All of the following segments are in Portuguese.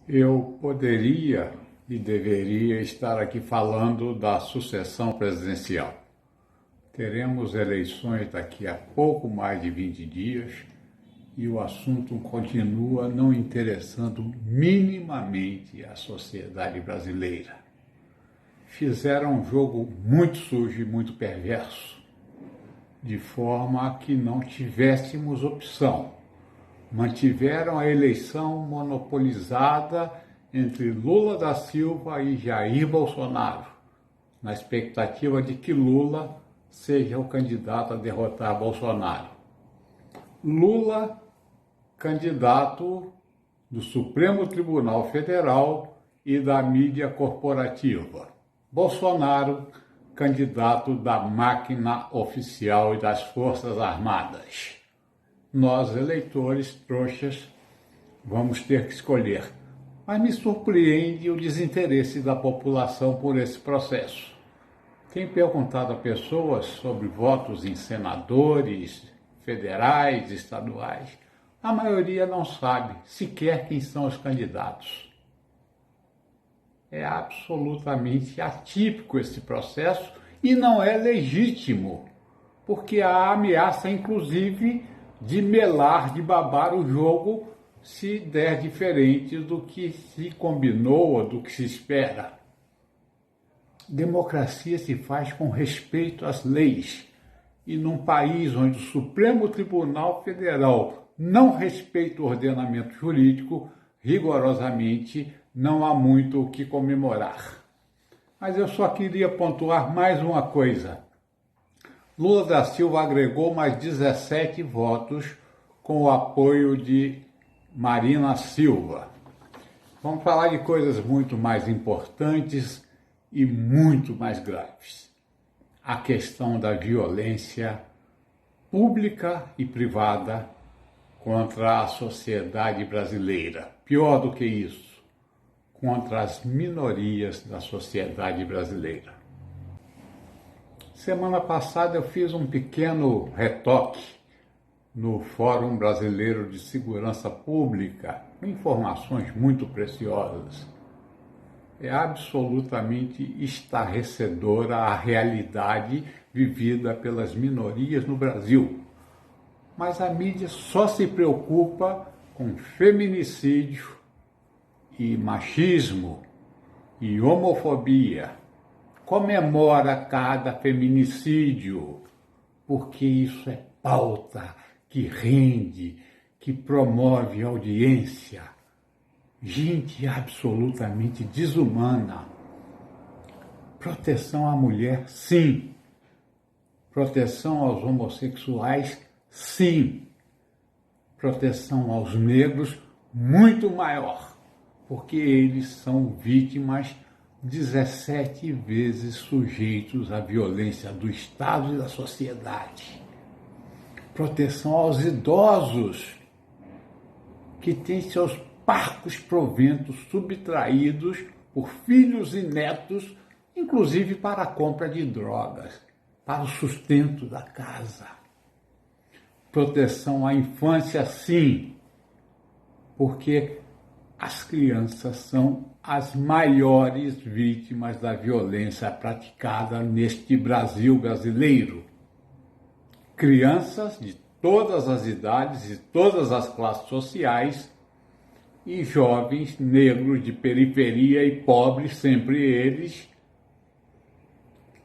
Eu poderia e deveria estar aqui falando da sucessão presidencial. Teremos eleições daqui a pouco mais de 20 dias e o assunto continua não interessando minimamente a sociedade brasileira. Fizeram um jogo muito sujo e muito perverso, de forma que não tivéssemos opção. Mantiveram a eleição monopolizada entre Lula da Silva e Jair Bolsonaro, na expectativa de que Lula seja o candidato a derrotar Bolsonaro. Lula, candidato do Supremo Tribunal Federal e da mídia corporativa. Bolsonaro, candidato da máquina oficial e das Forças Armadas. Nós, eleitores trouxas, vamos ter que escolher. Mas me surpreende o desinteresse da população por esse processo. Tenho perguntado a pessoas sobre votos em senadores, federais, estaduais. A maioria não sabe sequer quem são os candidatos. É absolutamente atípico esse processo e não é legítimo, porque há ameaça, inclusive, de melar, de babar o jogo se der diferente do que se combinou ou do que se espera. Democracia se faz com respeito às leis. E num país onde o Supremo Tribunal Federal não respeita o ordenamento jurídico, rigorosamente não há muito o que comemorar. Mas eu só queria pontuar mais uma coisa. Lula da Silva agregou mais 17 votos com o apoio de Marina Silva. Vamos falar de coisas muito mais importantes e muito mais graves. A questão da violência pública e privada contra a sociedade brasileira. Pior do que isso, contra as minorias da sociedade brasileira. Semana passada eu fiz um pequeno retoque no Fórum Brasileiro de Segurança Pública, com informações muito preciosas. É absolutamente estarrecedora a realidade vivida pelas minorias no Brasil. Mas a mídia só se preocupa com feminicídio e machismo e homofobia. Comemora cada feminicídio, porque isso é pauta que rende, que promove audiência. Gente absolutamente desumana. Proteção à mulher, sim. Proteção aos homossexuais, sim. Proteção aos negros, muito maior, porque eles são vítimas 17 vezes sujeitos à violência do Estado e da sociedade. Proteção aos idosos, que têm seus parcos proventos subtraídos por filhos e netos, inclusive para a compra de drogas, para o sustento da casa. Proteção à infância, sim, porque as crianças são as maiores vítimas da violência praticada neste Brasil brasileiro. Crianças de todas as idades e todas as classes sociais e jovens negros de periferia e pobres, sempre eles,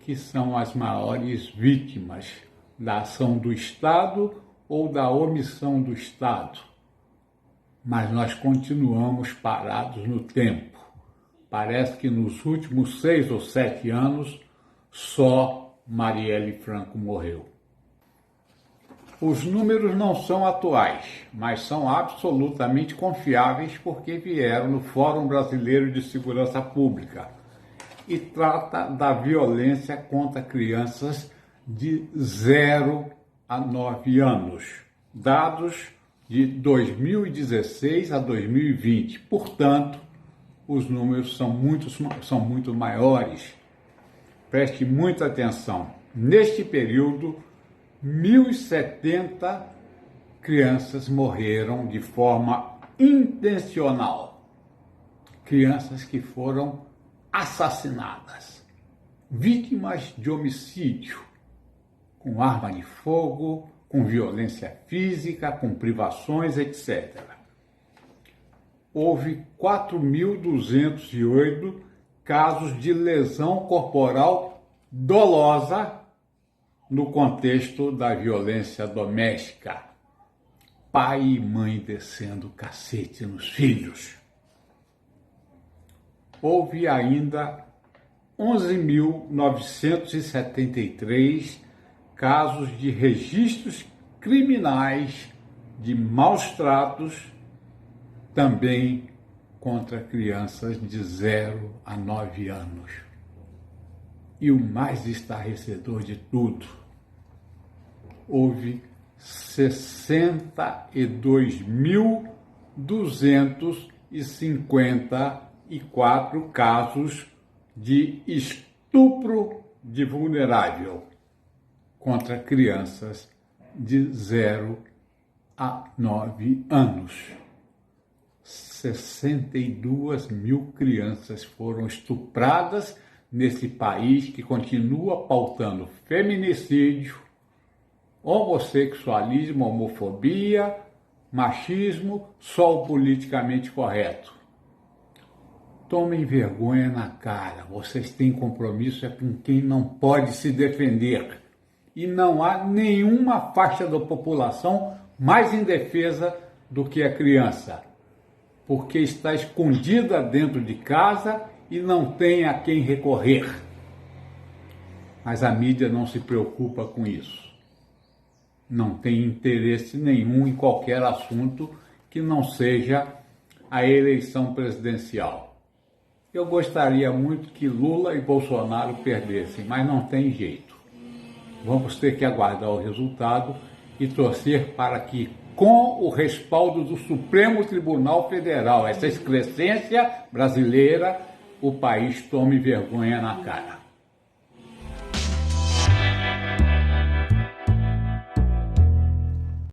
que são as maiores vítimas da ação do Estado ou da omissão do Estado. Mas nós continuamos parados no tempo. Parece que nos últimos 6 ou 7 anos, só Marielle Franco morreu. Os números não são atuais, mas são absolutamente confiáveis porque vieram no Fórum Brasileiro de Segurança Pública e trata da violência contra crianças de 0 a 9 anos. Dados de 2016 a 2020. Portanto, os números são muito maiores. Preste muita atenção. Neste período, 1.070 crianças morreram de forma intencional. crianças que foram assassinadas, vítimas de homicídio, com arma de fogo, com violência física, com privações, etc. Houve 4.208 casos de lesão corporal dolosa no contexto da violência doméstica. Pai e mãe descendo cacete nos filhos. Houve ainda 11.973 casos de registros criminais de maus-tratos, também contra crianças de 0 a 9 anos. E o mais estarrecedor de tudo, houve 62.254 casos de estupro de vulnerável contra crianças de 0 a 9 anos. 62 mil crianças foram estupradas nesse país que continua pautando feminicídio, homossexualismo, homofobia, machismo, só o politicamente correto. Tomem vergonha na cara, vocês têm compromisso com quem não pode se defender. E não há nenhuma faixa da população mais indefesa do que a criança, porque está escondida dentro de casa e não tem a quem recorrer. Mas a mídia não se preocupa com isso. Não tem interesse nenhum em qualquer assunto que não seja a eleição presidencial. Eu gostaria muito que Lula e Bolsonaro perdessem, mas não tem jeito. Vamos ter que aguardar o resultado e torcer para que, com o respaldo do Supremo Tribunal Federal, essa excrescência brasileira, o país tome vergonha na cara.